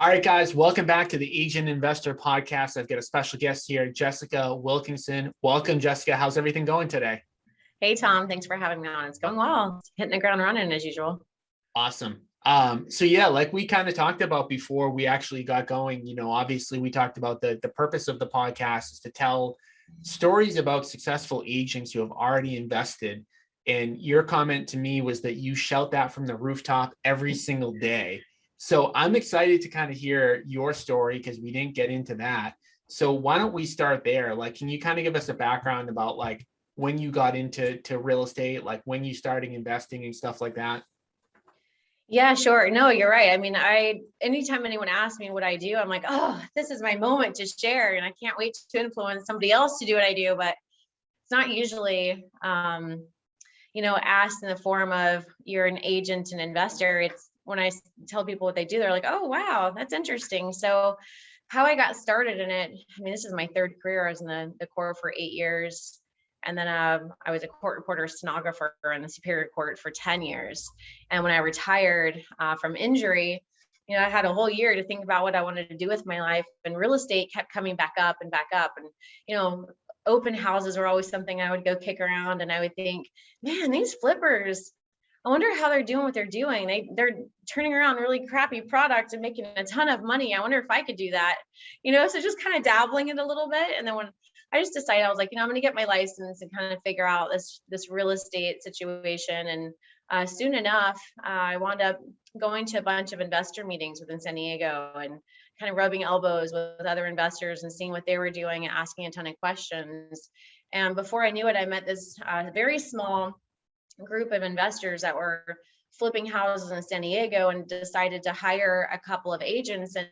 All right, guys, welcome back to the Agent Investor Podcast. I've got a special guest here, Jessica Wilkinson. Welcome, Jessica. How's everything going today? Hey, Tom. Thanks for having me on. It's going well. It's hitting the ground running as usual. Awesome. So yeah, like we kind of talked about before we actually got going, obviously we talked about the purpose of the podcast is to tell stories about successful agents who have already invested. And your comment to me was that you shout that from the rooftop every single day. So I'm excited to kind of hear your story because we didn't get into that. So why don't we start there? Like, can you kind of give us a background about like when you got into real estate, like when you started investing and stuff like that? Yeah, sure. No, you're right. I mean, anytime anyone asks me what I do, I'm like, oh, this is my moment to share. And I can't wait to influence somebody else to do what I do. But it's not usually, asked in the form of you're an agent and investor. It's when I tell people what they do, they're like, oh, wow, that's interesting. So how I got started in it, I mean, this is my third career. I was in the Corps for 8 years. And then I was a court reporter, stenographer in the Superior Court for 10 years. And when I retired from injury, I had a whole year to think about what I wanted to do with my life. And real estate kept coming back up and back up. And, open houses were always something I would go kick around. And I would think, man, these flippers, I wonder how they're doing what they're doing. They're turning around really crappy products and making a ton of money. I wonder if I could do that, so just kind of dabbling it a little bit. And then when I just decided, I was like, I'm going to get my license and kind of figure out this real estate situation. And soon enough, I wound up going to a bunch of investor meetings within San Diego and kind of rubbing elbows with other investors and seeing what they were doing and asking a ton of questions. And before I knew it, I met this very small group of investors that were flipping houses in San Diego and decided to hire a couple of agents. And,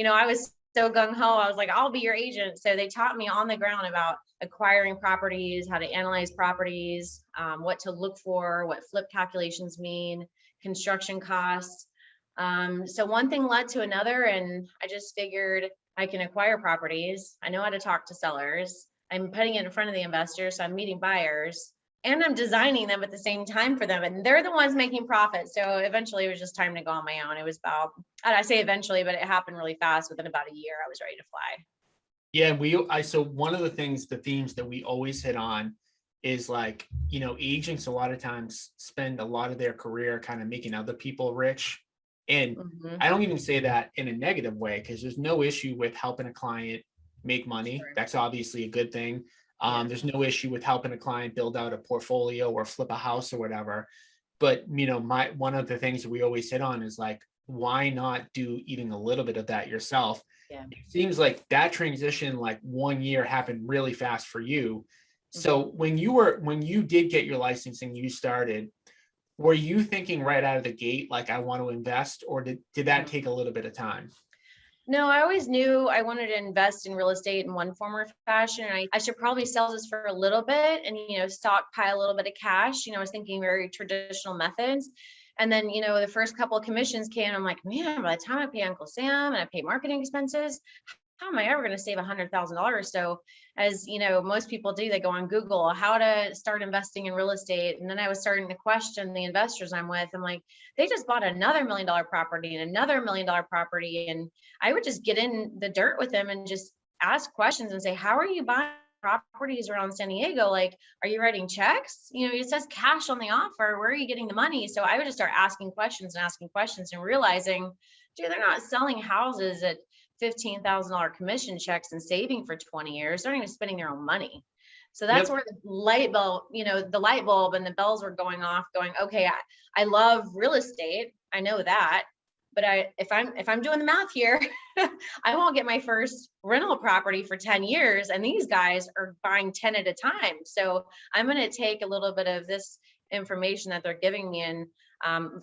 I was so gung-ho. I was like, I'll be your agent. So they taught me on the ground about acquiring properties, how to analyze properties, what to look for, what flip calculations mean, construction costs. So one thing led to another, and I just figured I can acquire properties. I know how to talk to sellers. I'm putting it in front of the investors, so I'm meeting buyers, and I'm designing them at the same time for them. And they're the ones making profit. So eventually it was just time to go on my own. It was about, I say eventually, but it happened really fast. Within about a year, I was ready to fly. Yeah, so one of the themes that we always hit on is like, agents a lot of times spend a lot of their career kind of making other people rich. And I don't even say that in a negative way, because there's no issue with helping a client make money. Sure. That's obviously a good thing. There's no issue with helping a client build out a portfolio or flip a house or whatever. But, one of the things that we always hit on is like, why not do even a little bit of that yourself? Yeah. It seems like that transition, like 1 year, happened really fast for you. So when you did get your license and you started, were you thinking right out of the gate, like, I want to invest, or did that take a little bit of time? No, I always knew I wanted to invest in real estate in one form or fashion. And I should probably sell this for a little bit and, stockpile a little bit of cash. I was thinking very traditional methods. And then, the first couple of commissions came, I'm like, man, by the time I pay Uncle Sam and I pay marketing expenses, how am I ever going to save $100,000? So as most people do, they go on Google, how to start investing in real estate. And then I was starting to question the investors I'm with. I'm like, they just bought another $1 million property and another $1 million property. And I would just get in the dirt with them and just ask questions and say, how are you buying properties around San Diego? Like, are you writing checks? It says cash on the offer. Where are you getting the money? So I would just start asking questions and realizing, dude, they're not selling houses at $15,000 commission checks and saving for 20 years. They're not even spending their own money. So that's where the light bulb and the bells were going off, going, okay, I love real estate. I know that. But if I'm doing the math here, I won't get my first rental property for 10 years. And these guys are buying 10 at a time. So I'm going to take a little bit of this information that they're giving me. And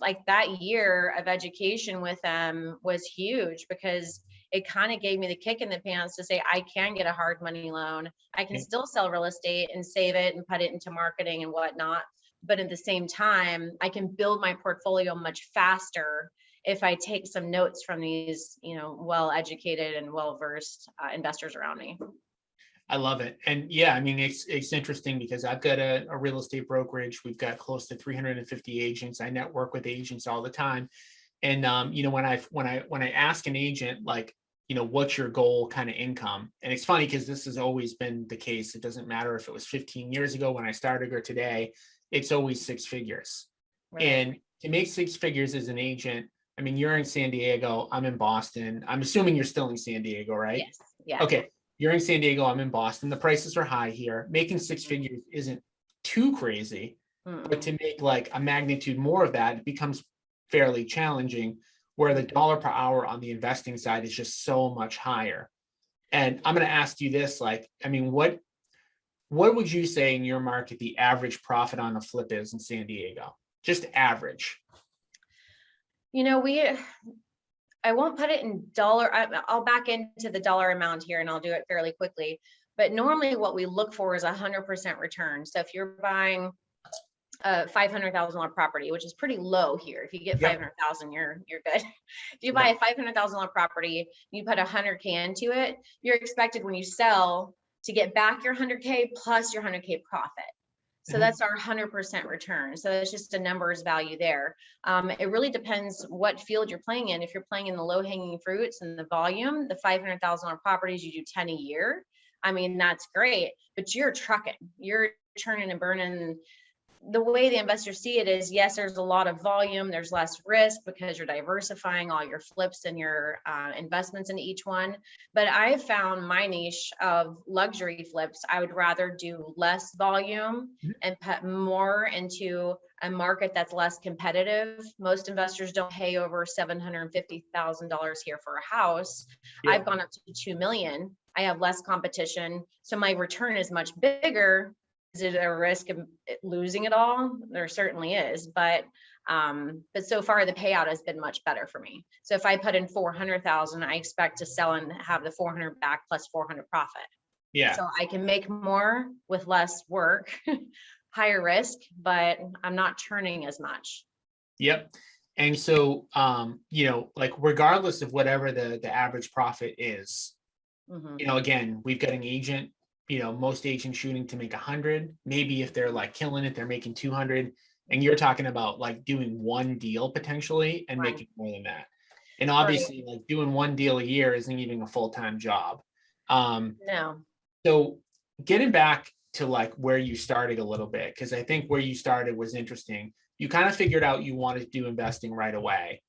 like that year of education with them was huge, because it kind of gave me the kick in the pants to say, I can get a hard money loan. I can still sell real estate and save it and put it into marketing and whatnot. But at the same time, I can build my portfolio much faster if I take some notes from these, well-educated and well-versed investors around me. I love it. And yeah, I mean, it's interesting because I've got a real estate brokerage. We've got close to 350 agents. I network with agents all the time. And when I ask an agent, like, what's your goal kind of income? And it's funny because this has always been the case. It doesn't matter if it was 15 years ago when I started or today, it's always six figures. Right. And to make six figures as an agent, I mean, you're in San Diego, I'm in Boston. I'm assuming you're still in San Diego, right? Yes. Yeah. Okay. You're in San Diego, I'm in Boston. The prices are high here. Making six figures isn't too crazy, but to make like a magnitude more of that, it becomes fairly challenging, where the dollar per hour on the investing side is just so much higher. And I'm going to ask you this, like, I mean, what would you say in your market the average profit on a flip is in San Diego? Just average. I won't put it in dollar. I'll back into the dollar amount here and I'll do it fairly quickly. But normally what we look for is 100% return. So if you're buying a $500,000 property, which is pretty low here. If you get 500,000, you're good. If you buy a $500,000 property, you put 100K into it, you're expected when you sell to get back your 100K plus your 100K profit. So that's our 100% return. So it's just a numbers value there. It really depends what field you're playing in. If you're playing in the low hanging fruits and the volume, the $500,000 properties, you do 10 a year. I mean, that's great, but you're trucking, you're turning and burning. The way the investors see it is, yes, there's a lot of volume, there's less risk because you're diversifying all your flips and your investments into each one. But I've found my niche of luxury flips. I would rather do less volume and put more into a market that's less competitive. Most investors don't pay over $750,000 here for a house. I've gone up to 2 million. I have less competition, so my return is much bigger. Is it a risk of losing it all? There certainly is, but so far the payout has been much better for me. So if I put in 400,000, I expect to sell and have the 400 back plus 400 profit. Yeah. So I can make more with less work, higher risk, but I'm not churning as much. Yep. And so, like regardless of whatever the average profit is, again, we've got an agent. Most agents shooting to make 100, maybe if they're like killing it, they're making 200, and you're talking about like doing one deal potentially and making more than that. And obviously like doing one deal a year isn't even a full-time job. No. So getting back to like where you started a little bit, because I think where you started was interesting. You kind of figured out you wanted to do investing right away.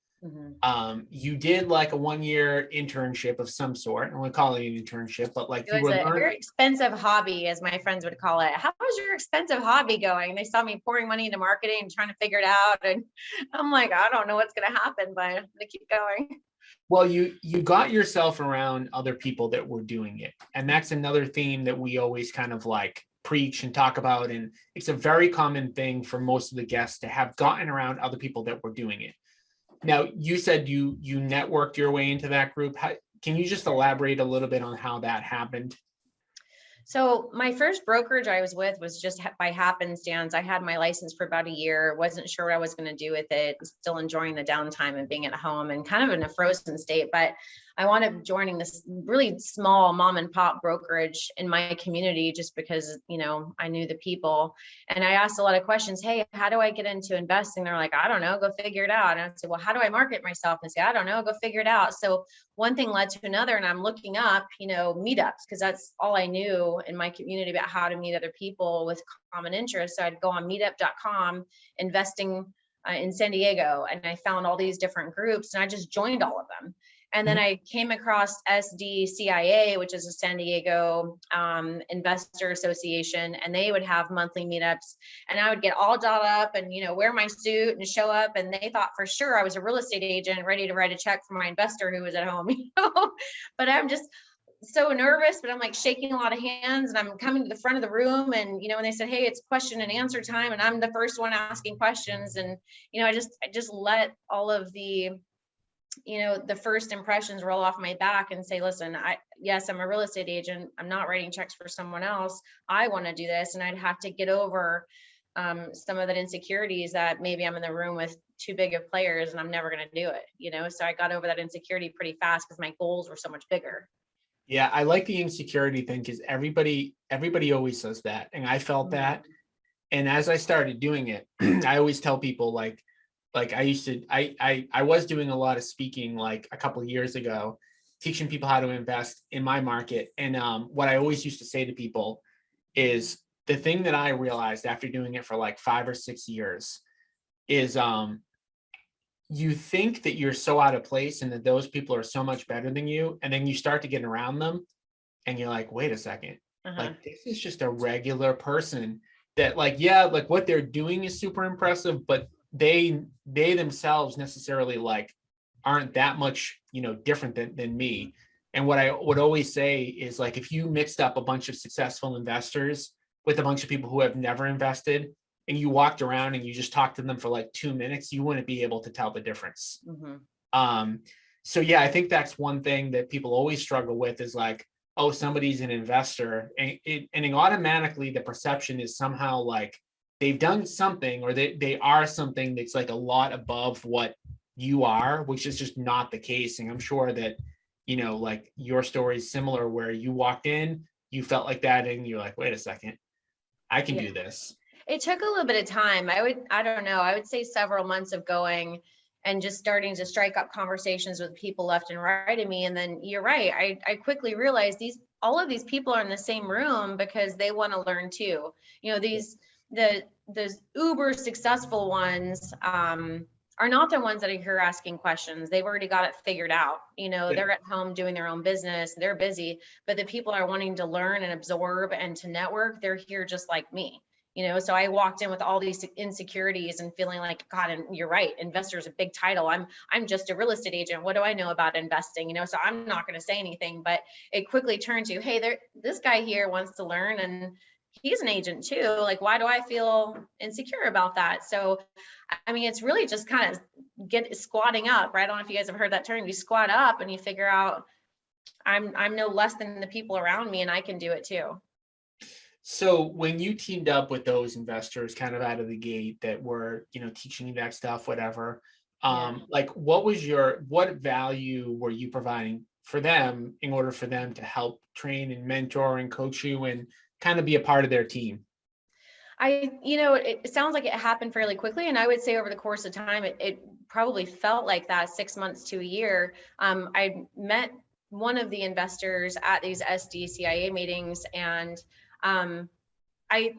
You did like a 1-year internship of some sort. I won't call it an internship, but like it was a very expensive hobby, as my friends would call it. How was your expensive hobby going? They saw me pouring money into marketing and trying to figure it out. And I'm like, I don't know what's going to happen, but I'm going to keep going. Well, you got yourself around other people that were doing it. And that's another theme that we always kind of like preach and talk about. And it's a very common thing for most of the guests to have gotten around other people that were doing it. Now, you said you networked your way into that group. Can you just elaborate a little bit on how that happened? So my first brokerage I was with was just by happenstance. I had my license for about a year, wasn't sure what I was going to do with it, still enjoying the downtime and being at home and kind of in a frozen state. But I wound up joining this really small mom and pop brokerage in my community just because, I knew the people. And I asked a lot of questions. Hey, how do I get into investing? They're like, I don't know, go figure it out. And I said, well, how do I market myself? And say, I don't know, go figure it out. So one thing led to another, and I'm looking up, meetups, because that's all I knew in my community about how to meet other people with common interests. So I'd go on meetup.com, investing in San Diego, and I found all these different groups, and I just joined all of them. And then I came across SDCIA, which is a San Diego investor association, and they would have monthly meetups, and I would get all dolled up and, wear my suit and show up. And they thought for sure I was a real estate agent ready to write a check for my investor who was at home, but I'm just so nervous, but I'm like shaking a lot of hands, and I'm coming to the front of the room, and, when they said, hey, it's question and answer time, and I'm the first one asking questions. And, I just let all of the first impressions roll off my back and say, listen, I'm a real estate agent. I'm not writing checks for someone else. I want to do this. And I'd have to get over some of the insecurities that maybe I'm in the room with too big of players and I'm never going to do it, so I got over that insecurity pretty fast because my goals were so much bigger. Yeah, I like the insecurity thing because everybody always says that. And I felt that. And as I started doing it, I always tell people like, Like I used to, I was doing a lot of speaking like a couple of years ago, teaching people how to invest in my market. And what I always used to say to people is the thing that I realized after doing it for like 5 or 6 years is you think that you're so out of place and that those people are so much better than you. And then you start to get around them and you're like, wait a second, Uh-huh. like this is just a regular person that like, yeah, like what they're doing is super impressive, but they themselves necessarily like aren't that much, different than me. And what I would always say is like, if you mixed up a bunch of successful investors with a bunch of people who have never invested, and you walked around and you just talked to them for like 2 minutes, you wouldn't be able to tell the difference. Mhm. Um, so yeah, I think that's one thing that people always struggle with is like, oh, somebody's an investor, and automatically the perception is somehow like they've done something or they are something that's like a lot above what you are, which is just not the case. And I'm sure that, like your story is similar where you walked in, you felt like that, and you're like, wait a second, I can Yeah. do this. It took a little bit of time. I don't know, I would say several months of going and just starting to strike up conversations with people left and right of me. And then you're right. I quickly realized all of these people are in the same room because they want to learn too. The uber successful ones, are not the ones that are here asking questions. They've already got it figured out. Yeah. They're at home doing their own business. They're busy, but the people are wanting to learn and absorb and to network. They're here just like me. So I walked in with all these insecurities and feeling like, God, and you're right, investor's a big title. I'm just a real estate agent. What do I know about investing? So I'm not going to say anything, but it quickly turned to, hey, this guy here wants to learn and he's an agent too. Like, why do I feel insecure about that? So, I mean, it's really just kind of squatting up, right? I don't know if you guys have heard that term. You squat up and you figure out I'm no less than the people around me and I can do it too. So when you teamed up with those investors kind of out of the gate that were, teaching you that stuff, whatever, Yeah. like what value were you providing for them in order for them to help train and mentor and coach you and kind of be a part of their team? It sounds like it happened fairly quickly. And I would say over the course of time, it probably felt like that 6 months to a year. I met one of the investors at these SDCIA meetings, and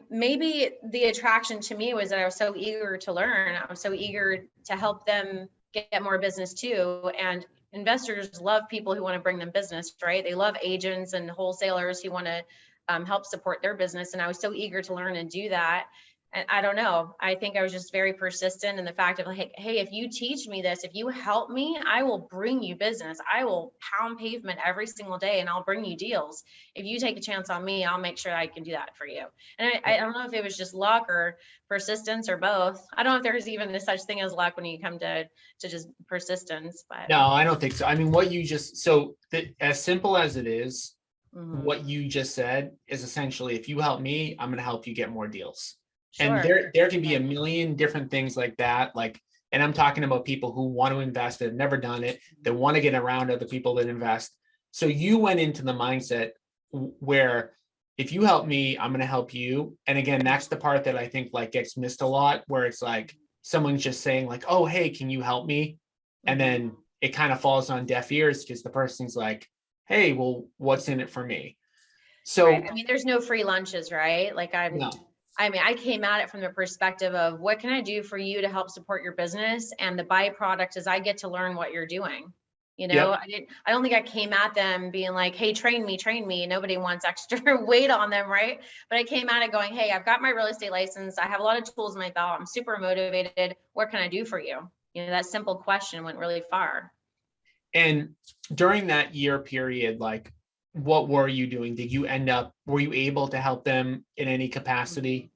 maybe the attraction to me was that I was so eager to learn. I was so eager to help them get more business too. And investors love people who want to bring them business, right? They love agents and wholesalers who want to help support their business. And I was so eager to learn and do that. And I don't know, I think I was just very persistent in the fact of like, hey, if you teach me this, if you help me, I will bring you business. I will pound pavement every single day and I'll bring you deals. If you take a chance on me, I'll make sure I can do that for you. And I don't know if it was just luck or persistence or both. I don't know if there's even a such thing as luck when you come to just persistence, but No, I don't think so. I mean, as simple as it is, mhm. what you just said is essentially, if you help me, I'm going to help you get more deals. And Sure. there can be a million different things like that. Like, and I'm talking about people who want to invest, that have never done it, that want to get around other people that invest. So you went into the mindset where if you help me, I'm going to help you. And again, that's the part that I think like gets missed a lot, where it's like someone's just saying like, oh, hey, can you help me? And Mhm. then it kind of falls on deaf ears because the person's like, hey, well, what's in it for me? Right. So I mean, there's no free lunches, right? Like no, I came at it from the perspective of what can I do for you to help support your business? And the byproduct is I get to learn what you're doing. yep, I don't think I came at them being like, hey, train me, train me. Nobody wants extra weight on them, right? But I came at it going, hey, I've got my real estate license. I have a lot of tools in my belt. I'm super motivated. What can I do for you? That simple question went really far. and during that year period, like what were you doing? Were you able to help them in any capacity?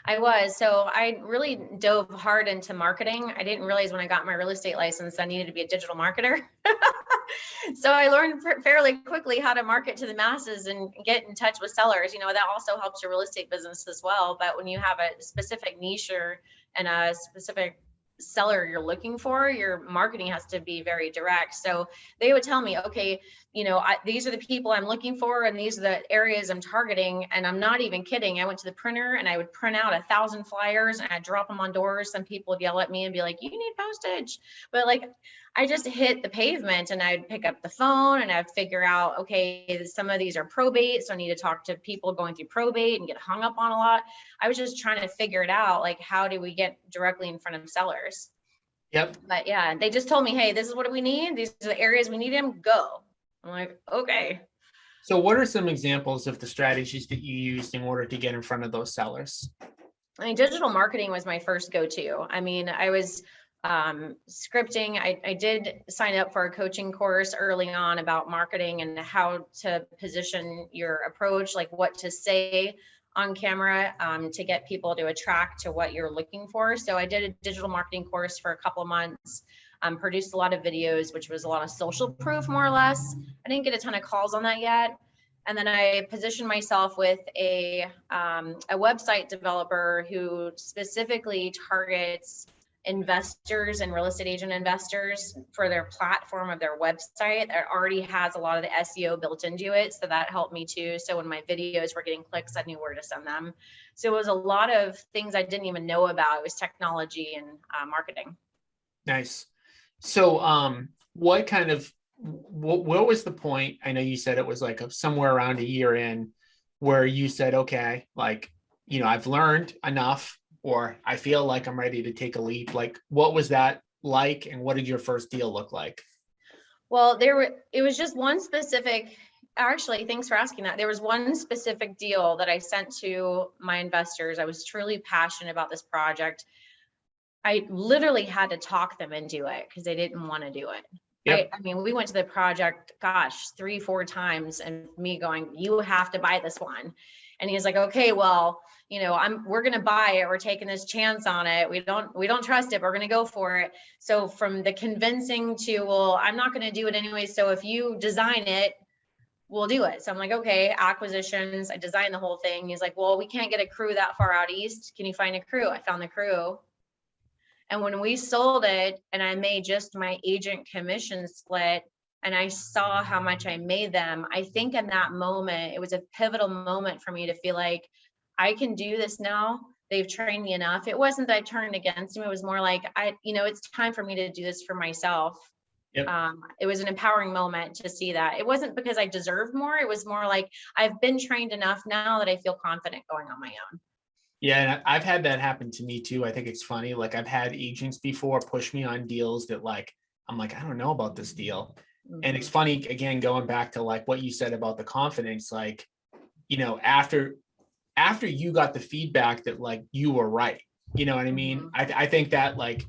I was. So I really dove hard into marketing. I didn't realize when I got my real estate license, I needed to be a digital marketer. So I learned fairly quickly how to market to the masses and get in touch with sellers. That also helps your real estate business as well. But when you have a specific niche and a specific seller you're looking for, your marketing has to be very direct. So they would tell me, okay, these are the people I'm looking for, and these are the areas I'm targeting. And I'm not even kidding. I went to the printer and I would print out 1,000 flyers and I'd drop them on doors. Some people would yell at me and be like, you need postage. But like, I just hit the pavement and I'd pick up the phone and I'd figure out, okay, some of these are probate. So I need to talk to people going through probate and get hung up on a lot. I was just trying to figure it out. Like, how do we get directly in front of sellers? Yep. But yeah, they just told me, hey, this is what we need. These are the areas we need him. Go. I'm like, okay. So what are some examples of the strategies that you used in order to get in front of those sellers? I mean, digital marketing was my first go-to. I mean, I was scripting. I did sign up for a coaching course early on about marketing and how to position your approach, like what to say on camera to get people to attract to what you're looking for. So I did a digital marketing course for a couple of months, produced a lot of videos, which was a lot of social proof, more or less. I didn't get a ton of calls on that yet. And then I positioned myself with a website developer who specifically targets investors and real estate agent investors for their platform of their website that already has a lot of the SEO built into it. So that helped me too. So when my videos were getting clicks, I knew where to send them. So it was a lot of things I didn't even know about. It was technology and marketing. Nice. So what was the point? I know you said it was like somewhere around a year in where you said, okay, like, I've learned enough, or I feel like I'm ready to take a leap. Like, what was that like? And what did your first deal look like? Well, it was just one specific, actually, thanks for asking that. There was one specific deal that I sent to my investors. I was truly passionate about this project. I literally had to talk them into it because they didn't want to do it. Yep. I mean, we went to the project, 3-4 times, and me going, you have to buy this one. And he's like, okay, well, we're going to buy it. We're taking this chance on it. We don't trust it. We're going to go for it. So from the convincing to, well, I'm not going to do it anyway. So if you design it, we'll do it. So I'm like, okay, acquisitions. I designed the whole thing. He's like, well, we can't get a crew that far out east. Can you find a crew? I found the crew. And when we sold it and I made just my agent commission split and I saw how much I made them, I think in that moment, it was a pivotal moment for me to feel like I can do this now. They've trained me enough. It wasn't that I turned against them. It was more like, it's time for me to do this for myself. Yep. It was an empowering moment to see that. It wasn't because I deserved more. It was more like I've been trained enough now that I feel confident going on my own. Yeah, and I've had that happen to me too. I think it's funny. Like, I've had agents before push me on deals that I'm like, I don't know about this deal. Mm-hmm. And it's funny, again, going back to like what you said about the confidence, like, after you got the feedback that like you were right, you know what I mean? Mm-hmm. I think that like,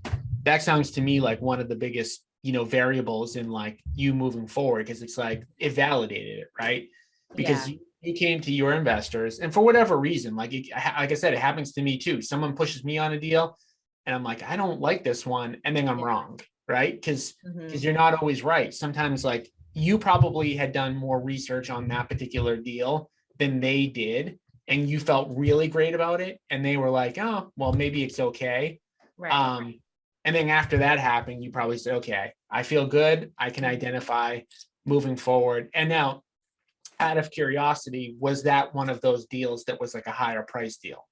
that sounds to me like one of the biggest, variables in like you moving forward, because it's like, it validated it, right? Because you came to your investors, and for whatever reason, like I said, it happens to me too. Someone pushes me on a deal and I'm like, I don't like this one. And then I'm wrong, right? Because you're not always right. Sometimes like you probably had done more research on that particular deal than they did, and you felt really great about it. And they were like, oh, well, maybe it's okay. Right. And then after that happened, you probably said, okay, I feel good. I can identify moving forward. And now, out of curiosity, was that one of those deals that was like a higher price deal?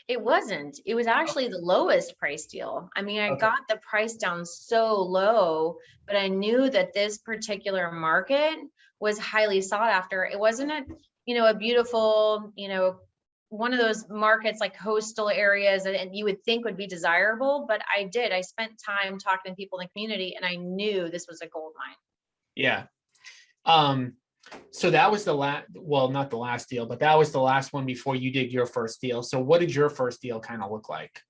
It wasn't. It was actually the lowest price deal. I mean, I got the price down so low, but I knew that this particular market was highly sought after. It wasn't a beautiful, one of those markets like coastal areas and you would think would be desirable, but I spent time talking to people in the community and I knew this was a gold mine. Yeah. So that was not the last deal, but that was the last one before you did your first deal. So what did your first deal kind of look like?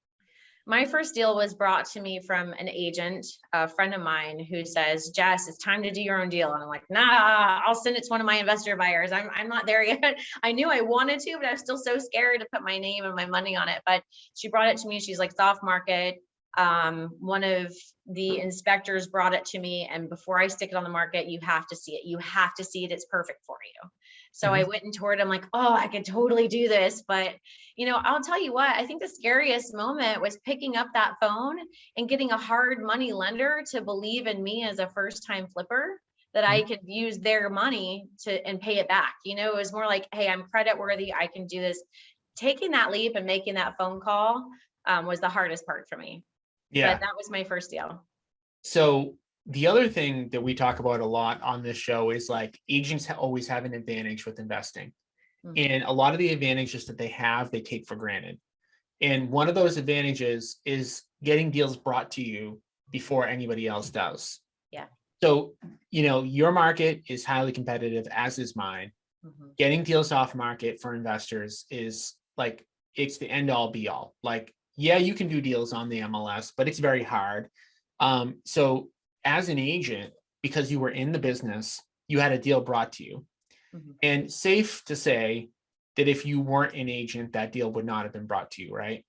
My first deal was brought to me from an agent, a friend of mine, who says, Jess, it's time to do your own deal. And I'm like, nah, I'll send it to one of my investor buyers. I'm not there yet. I knew I wanted to, but I was still so scared to put my name and my money on it. But she brought it to me. She's like, soft market. One of the inspectors brought it to me, and before I stick it on the market, you have to see it. You have to see it. It's perfect for you. So I went and toured. I'm like, oh, I could totally do this. But, I'll tell you what, I think the scariest moment was picking up that phone and getting a hard money lender to believe in me as a first time flipper, that I could use their money and pay it back. It was more like, hey, I'm credit worthy. I can do this. Taking that leap and making that phone call was the hardest part for me. Yeah. But that was my first deal. So the other thing that we talk about a lot on this show is like agents always have an advantage with investing. And a lot of the advantages that they have, they take for granted. And one of those advantages is getting deals brought to you before anybody else does. Yeah. So, your market is highly competitive, as is mine. Getting deals off market for investors is like, it's the end all be all. Like, yeah, you can do deals on the MLS, but it's very hard. So as an agent, because you were in the business, you had a deal brought to you. And safe to say that if you weren't an agent, that deal would not have been brought to you, right?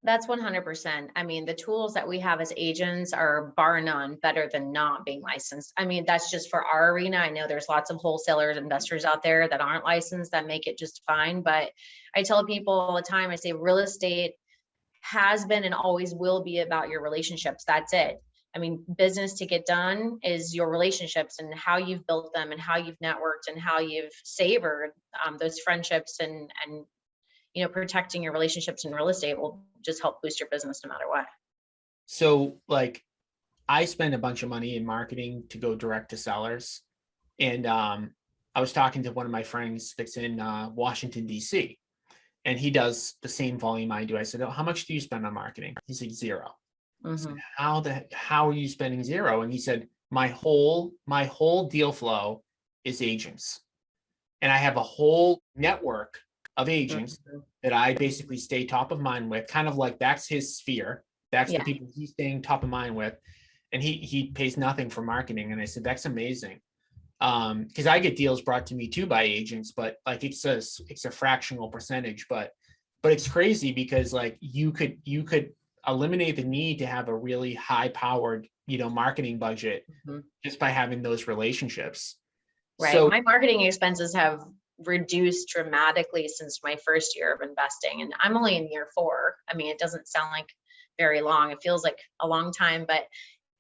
That's 100%. I mean, the tools that we have as agents are bar none better than not being licensed. I mean, that's just for our arena. I know there's lots of wholesalers, investors out there that aren't licensed that make it just fine. But I tell people all the time, I say real estate has been and always will be about your relationships. That's it. I mean, business to get done is your relationships and how you've built them and how you've networked and how you've savored those friendships, and protecting your relationships in real estate will just help boost your business no matter what. So like, I spend a bunch of money in marketing to go direct to sellers. And I was talking to one of my friends that's in Washington, D.C., and he does the same volume I do. I said, oh, how much do you spend on marketing? He's like, zero. I said, how are you spending zero? And he said, my whole deal flow is agents. And I have a whole network of agents that I basically stay top of mind with, kind of like that's his sphere. That's the people he's staying top of mind with. And he pays nothing for marketing. And I said, that's amazing. Because I get deals brought to me too by agents, but like it's a fractional percentage, but it's crazy because like you could eliminate the need to have a really high powered, marketing budget just by having those relationships. Right. So my marketing expenses have reduced dramatically since my first year of investing, and I'm only in year 4. I mean, it doesn't sound like very long. It feels like a long time, but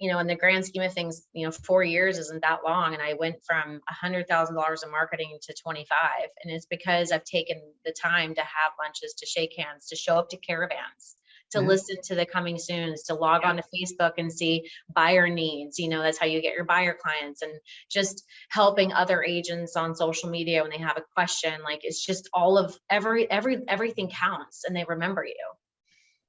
in the grand scheme of things, 4 years isn't that long. And I went from $100,000 in marketing to 25. And it's because I've taken the time to have lunches, to shake hands, to show up to caravans, to listen to the coming soons, to log on to Facebook and see buyer needs. That's how you get your buyer clients, and just helping other agents on social media when they have a question. Like, it's just all of everything counts, and they remember you.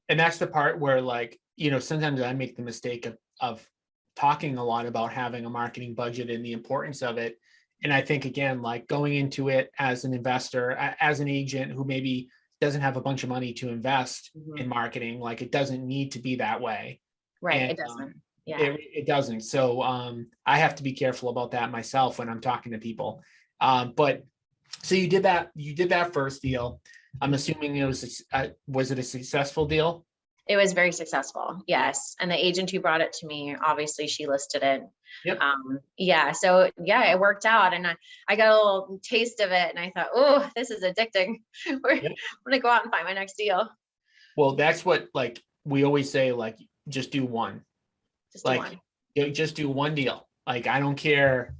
And that's the part where, like, sometimes I make the mistake of talking a lot about having a marketing budget and the importance of it. And I think, again, like going into it as an investor, as an agent who maybe doesn't have a bunch of money to invest in marketing, like it doesn't need to be that way. Right. And, it doesn't. It doesn't. So I have to be careful about that myself when I'm talking to people. But so you did that first deal. I'm assuming was it a successful deal? It was very successful. Yes. And the agent who brought it to me, obviously she listed it. Yep. So it worked out, and I got a little taste of it, and I thought, oh, this is addicting. I'm going to go out and find my next deal. Well, that's what, like, we always say, like, just do one. Just do one deal. Like, I don't care,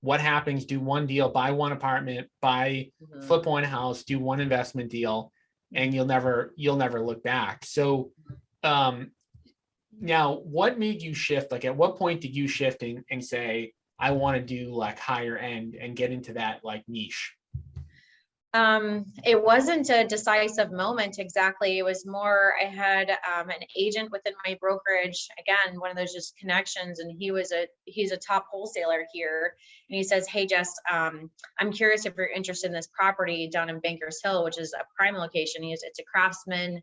what happens, do one deal, buy one apartment, flip one house, do one investment deal, and you'll never look back. So now what made you shift? Like, at what point did you shift and say, I want to do like higher end and get into that like niche? It wasn't a decisive moment exactly. It was more, I had an agent within my brokerage, again, one of those just connections, and he's a top wholesaler here. And he says, hey, Jess, I'm curious if you're interested in this property down in Bankers Hill, which is a prime location. It's a Craftsman.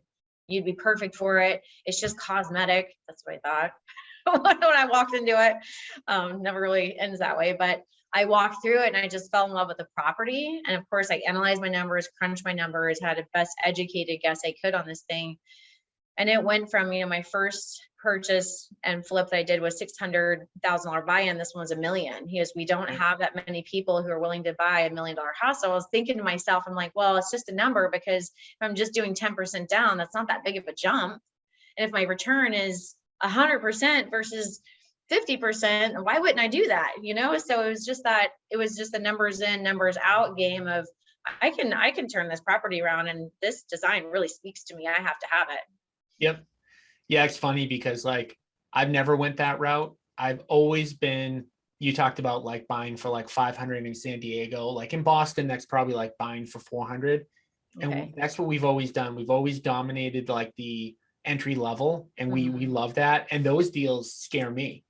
You'd be perfect for it. It's just cosmetic. That's what I thought when I walked into it. Never really ends that way, but I walked through it and I just fell in love with the property. And of course, I analyzed my numbers, crunched my numbers, had a best educated guess I could on this thing. And it went from, my first purchase and flip that I did was $600,000 buy-in. This one was $1 million. He goes, we don't have that many people who are willing to buy $1 million house. So I was thinking to myself, I'm like, well, it's just a number, because if I'm just doing 10% down, that's not that big of a jump. And if my return is 100% versus 50%, why wouldn't I do that? So it was just the numbers in, numbers out game of, I can turn this property around, and this design really speaks to me. I have to have it. Yep. Yeah, it's funny because like I've never went that route. I've always been, you talked about like buying for like 500 in San Diego, like in Boston, that's probably like buying for 400. Okay. And that's what we've always done. We've always dominated like the entry level, and we love that. And those deals scare me.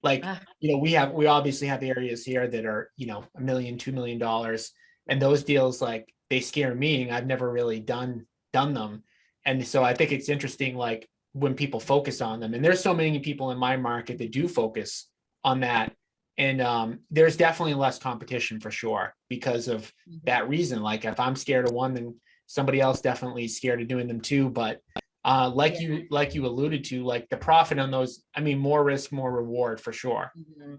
Like, we obviously have areas here that are, $1 million, $2 million. And those deals, like, they scare me, and I've never really done them. And so I think it's interesting, like, when people focus on them, and there's so many people in my market that do focus on that. And there's definitely less competition for sure because of that reason. Like if I'm scared of one, then somebody else definitely is scared of doing them too. But like you alluded to, like the profit on those, I mean, more risk, more reward for sure.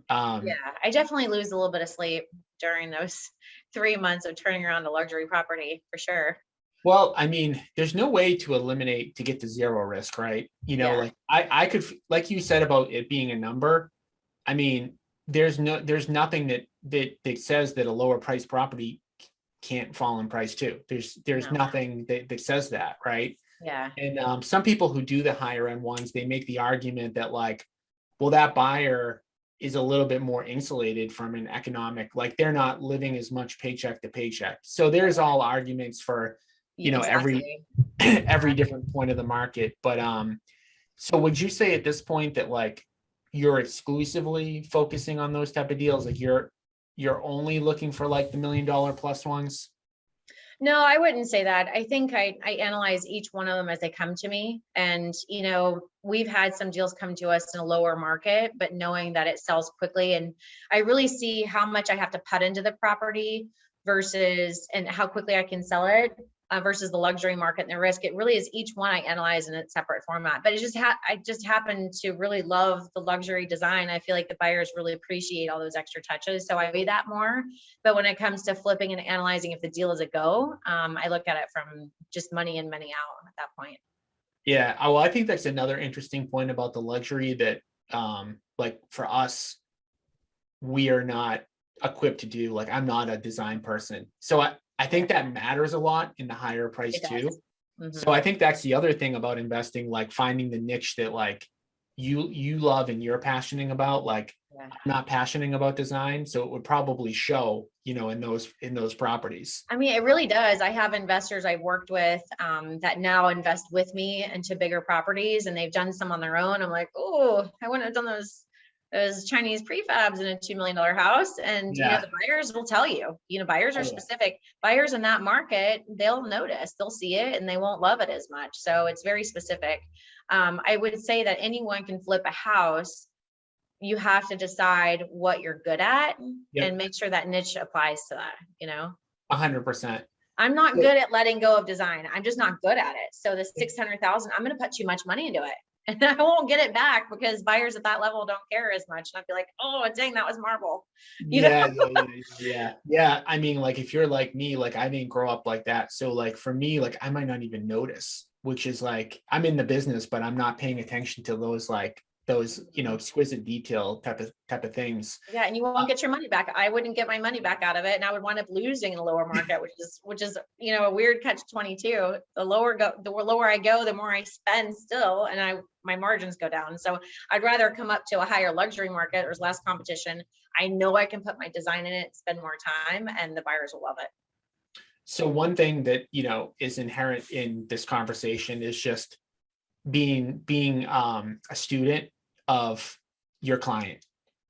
Yeah, I definitely lose a little bit of sleep during those 3 months of turning around a luxury property for sure. Well, I mean, there's no way to get to zero risk, right? Like I could, like you said about it being a number. I mean, there's nothing that says that a lower price property can't fall in price too. There's nothing that says that, right? Yeah. And some people who do the higher end ones, they make the argument that like, well, that buyer is a little bit more insulated from an economic, like they're not living as much paycheck to paycheck. So there's all arguments for, Exactly. every different point of the market. But so would you say at this point that like you're exclusively focusing on those type of deals? Like you're only looking for like the $1 million plus ones? No, I wouldn't say that. I think I analyze each one of them as they come to me. And, we've had some deals come to us in a lower market, but knowing that it sells quickly. And I really see how much I have to put into the property and how quickly I can sell it versus the luxury market and the risk. It really is each one I analyze in its separate format. But I just happen to really love the luxury design. I feel like the buyers really appreciate all those extra touches, so I weigh that more. But when it comes to flipping and analyzing if the deal is a go, I look at it from just money in, money out at that point. Yeah, well, I think that's another interesting point about the luxury that, like for us, we are not equipped to do. Like I'm not a design person, so I think that matters a lot in the higher price too. So I think that's the other thing about investing, like finding the niche that like you love and you're passionate about. Like I'm not passionate about design, so it would probably show, in those properties. I mean, it really does. I have investors I've worked with that now invest with me into bigger properties, and they've done some on their own. I'm like, oh, I wouldn't have done those Chinese prefabs in a $2 million house. And the buyers will tell you, buyers are specific. Buyers in that market, they'll notice, they'll see it, and they won't love it as much. So it's very specific. I would say that anyone can flip a house. You have to decide what you're good at and make sure that niche applies to that, 100%. I'm not good at letting go of design. I'm just not good at it. So the 600,000, I'm going to put too much money into it. And I won't get it back because buyers at that level don't care as much. And I'd be like, oh, dang, that was marble. Yeah. I mean, like if you're like me, like I didn't grow up like that. So like for me, like I might not even notice, which is like, I'm in the business, but I'm not paying attention to those exquisite detail type of things. Yeah. And you won't get your money back. I wouldn't get my money back out of it. And I would wind up losing in the lower market, which is, a weird catch-22. The lower I go, the more I spend still. And my margins go down. So I'd rather come up to a higher luxury market. There's less competition. I know I can put my design in it, spend more time, and the buyers will love it. So one thing that, is inherent in this conversation is just being a student of your client.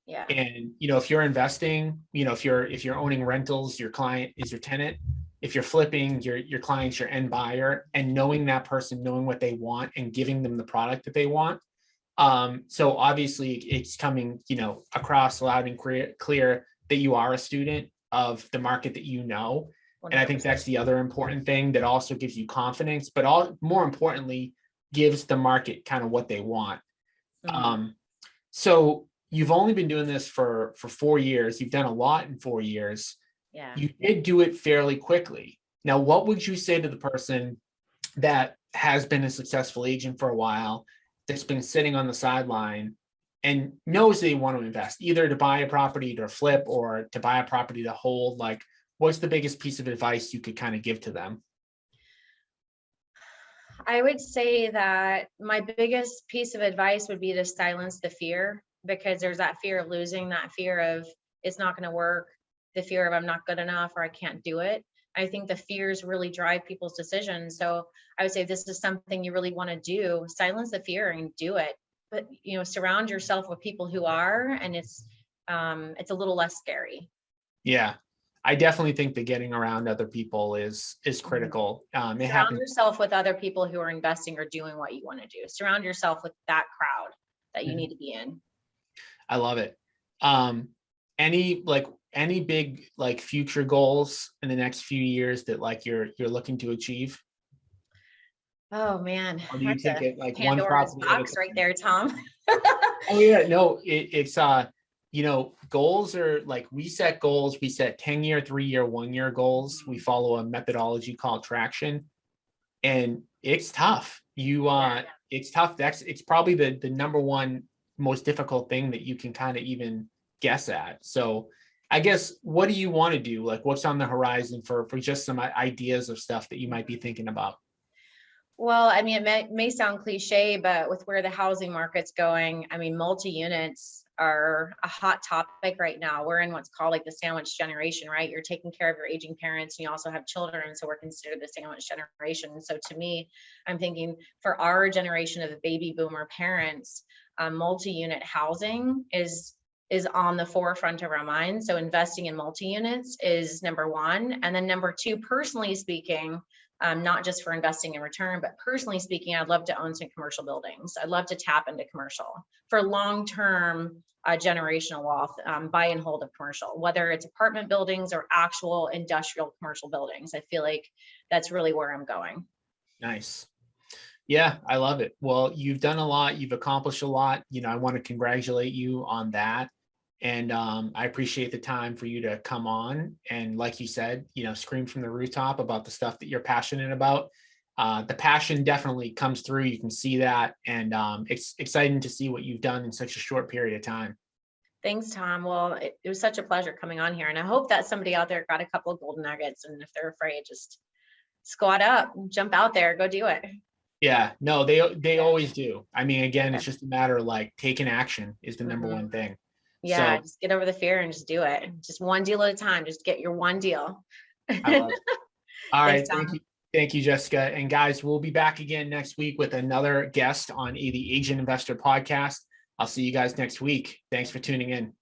Yeah. And, if you're investing, if you're owning rentals, your client is your tenant. If you're flipping, your client's your end buyer, and knowing that person, knowing what they want and giving them the product that they want. So obviously it's coming, across loud and clear that you are a student of the market that 100%. And I think that's the other important thing that also gives you confidence, but more importantly, gives the market kind of what they want. Mhm. So you've only been doing this for 4 years. You've done a lot in 4 years. Yeah. You did do it fairly quickly. Now, what would you say to the person that has been a successful agent for a while, that's been sitting on the sideline and knows they want to invest, either to buy a property to flip or to buy a property to hold? Like, what's the biggest piece of advice you could kind of give to them? I would say that my biggest piece of advice would be to silence the fear, because there's that fear of losing, that fear of it's not going to work, the fear of I'm not good enough or I can't do it. I think the fears really drive people's decisions. So I would say, if this is something you really want to do, silence the fear and do it. But surround yourself with people who are, and it's a little less scary. Yeah, I definitely think that getting around other people is Mhm. critical. It Surround happens. yourself with other people who are investing or doing what you want to do. Surround yourself with that crowd that you need Mhm. to be in. I love it. Um, any big like future goals in the next few years that like you're looking to achieve? Oh man, Or do you that's take a it like one Pandora's property at a box right time? there, Tom. Oh yeah, no, it's goals are like, we set goals, we set 10-year, 3-year, 1-year goals. We follow a methodology called traction, and it's tough. Yeah. It's tough. It's probably the number one most difficult thing that you can kind of even guess at. So I guess, what do you want to do? Like, what's on the horizon for just some ideas of stuff that you might be thinking about? Well, I mean, it may sound cliche, but with where the housing market's going, I mean, multi-units are a hot topic right now. We're in what's called like the sandwich generation, right? You're taking care of your aging parents and you also have children. So we're considered the sandwich generation. So to me, I'm thinking for our generation of the baby boomer parents, multi-unit housing is on the forefront of our minds. So investing in multi-units is number one. And then number two, personally speaking, not just for investing in return, but personally speaking, I'd love to own some commercial buildings. I'd love to tap into commercial for long-term generational wealth, buy and hold of commercial, whether it's apartment buildings or actual industrial commercial buildings. I feel like that's really where I'm going. Nice. Yeah, I love it. Well, you've done a lot, you've accomplished a lot. I want to congratulate you on that. And I appreciate the time for you to come on. And like you said, scream from the rooftop about the stuff that you're passionate about. The passion definitely comes through. You can see that. And it's exciting to see what you've done in such a short period of time. Thanks, Tom. Well, it was such a pleasure coming on here. And I hope that somebody out there got a couple of golden nuggets. And if they're afraid, just squat up, jump out there, go do it. Yeah, no, they Yeah. always do. I mean, again, it's just a matter of like taking action is the number Mhm. one thing. Yeah, So just get over the fear and just do it. Just one deal at a time. Just get your one deal. I love it. All Thanks, right. Thank Tom. you. Thank you, Jessica. And guys, we'll be back again next week with another guest on the Agent Investor podcast. I'll see you guys next week. Thanks for tuning in.